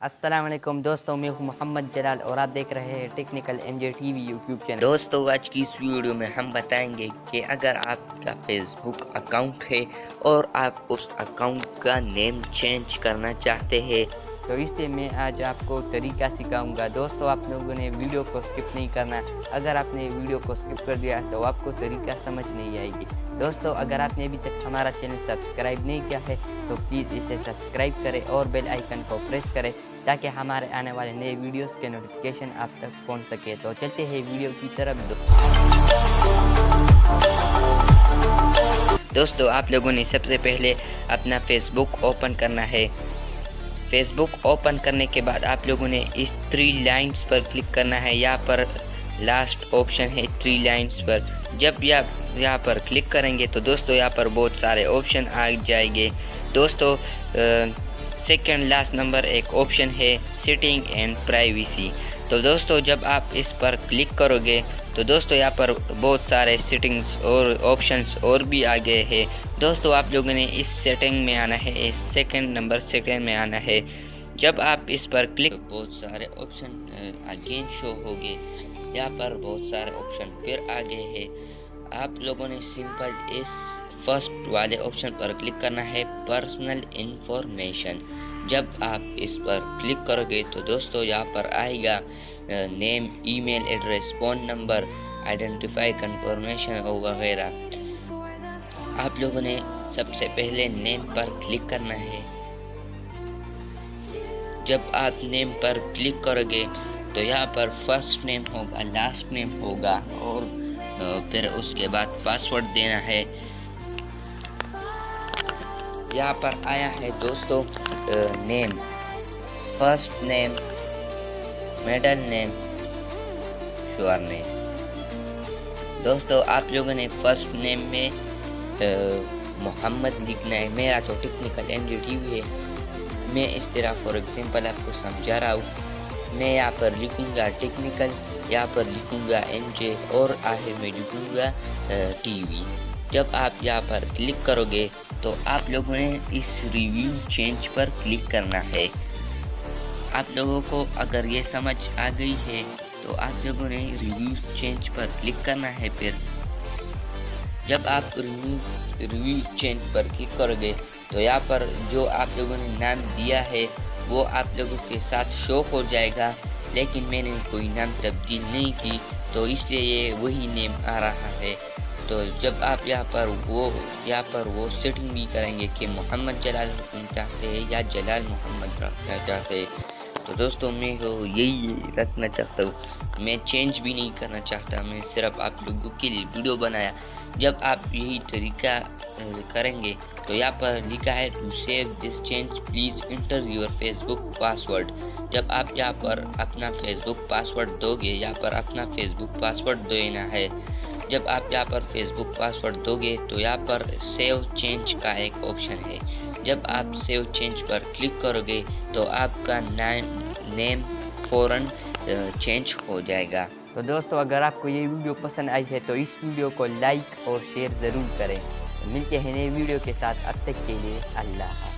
अस्सलाम वालेकुम दोस्तों, मैं हूं मोहम्मद जलाल और आप देख रहे हैं technical MJ TV YouTube channel. दोस्तों आज की इस वीडियो में हम बताएंगे कि अगर आपका फेसबुक अकाउंट है और आप उस अकाउंट का नेम चेंज करना चाहते हैं तो इसलिए मैं आज आपको तरीका सिखाऊंगा। दोस्तों, आप लोगों ने वीडियो को स्किप नहीं करना। अगर आपने वीडियो को स्किप कर दिया तो आपको तरीका समझ नहीं आएगी। दोस्तों, अगर आपने अभी तक हमारा चैनल सब्सक्राइब नहीं किया है तो प्लीज़ इसे सब्सक्राइब करें और बेल आइकन को प्रेस करें ताकि हमारे आने वाले नए वीडियोस के नोटिफिकेशन आप तक पहुंच सके। तो चलते हैं वीडियो की तरफ। दोस्तों आप लोगों ने सबसे पहले अपना फेसबुक ओपन करना है। फेसबुक ओपन करने के बाद आप लोगों ने इस 3 लाइन्स पर क्लिक करना है। यहाँ पर लास्ट ऑप्शन है 3 लाइन्स पर। जब यहाँ पर क्लिक करेंगे तो दोस्तों यहाँ पर बहुत सारे ऑप्शन आ जाएंगे। दोस्तों सेकंड लास्ट नंबर एक ऑप्शन है सेटिंग एंड प्राइवेसी। तो दोस्तों जब आप इस पर क्लिक करोगे तो दोस्तों यहाँ पर बहुत सारे सेटिंग्स और ऑप्शंस और भी आ गए हैं। दोस्तों आप लोगों ने इस सेटिंग में आना है, इस सेकंड नंबर सेटिंग में आना है। जब आप इस पर क्लिक तो बहुत सारे ऑप्शन अगेन शो होंगे। यहाँ पर बहुत सारे ऑप्शन फिर आ गए हैं। आप लोगों ने सिंपल इस फर्स्ट वाले ऑप्शन पर क्लिक करना है, पर्सनल इंफॉर्मेशन। जब आप इस पर क्लिक करोगे तो दोस्तों यहाँ पर आएगा name, email address, phone number, identify confirmation वगैरह। आप लोगों ने सबसे पहले नेम पर क्लिक करना है। जब आप नेम पर क्लिक करोगे तो यहाँ पर फर्स्ट नेम होगा, लास्ट नेम होगा और फिर उसके बाद पासवर्ड देना है। यहाँ पर आया है दोस्तों name, first name, middle name, sure name. दोस्तों आप लोगों ने फर्स्ट नेम में मोहम्मद लिखना है। मेरा तो टेक्निकल एमजे टीवी है, मैं इस तरह फॉर एग्जांपल आपको समझा रहा हूँ। मैं यहाँ पर लिखूँगा टेक्निकल, यहाँ पर लिखूँगा एमजे और आखिर में लिखूँगा टीवी। जब आप यहाँ पर क्लिक करोगे तो आप लोगों ने इस रिव्यू चेंज पर क्लिक करना है। आप लोगों को अगर ये समझ आ गई है तो आप लोगों ने रिव्यू चेंज पर क्लिक करना है। फिर जब आप रिव्यू चेंज पर क्लिक करोगे तो यहाँ पर जो आप लोगों ने नाम दिया है वो आप लोगों के साथ शो हो जाएगा, लेकिन मैंने कोई नाम तब्दील नहीं की तो इसलिए ये वही नेम आ रहा है। तो जब आप यहाँ पर वो सेटिंग भी करेंगे कि मोहम्मद जलाल रखना चाहते हैं या जलाल मोहम्मद रखना चाहते हैं। तो दोस्तों मैं यही रखना चाहता हूँ, मैं चेंज भी नहीं करना चाहता, मैं सिर्फ आप लोगों के लिए वीडियो बनाया। जब आप यही तरीका करेंगे तो यहाँ पर लिखा है to save this change please enter your Facebook password. जब आप यहाँ पर अपना फेसबुक पासवर्ड दोगे, यहाँ पर अपना फेसबुक पासवर्ड देना है। जब आप यहाँ पर फेसबुक पासवर्ड दोगे तो यहाँ पर सेव चेंज का एक ऑप्शन है। जब आप सेव चेंज पर क्लिक करोगे तो आपका नेम फ़ौरन चेंज हो जाएगा। तो दोस्तों, अगर आपको ये वीडियो पसंद आई है तो इस वीडियो को लाइक और शेयर ज़रूर करें। मिलते हैं नए वीडियो के साथ, अब तक के लिए अल्लाह।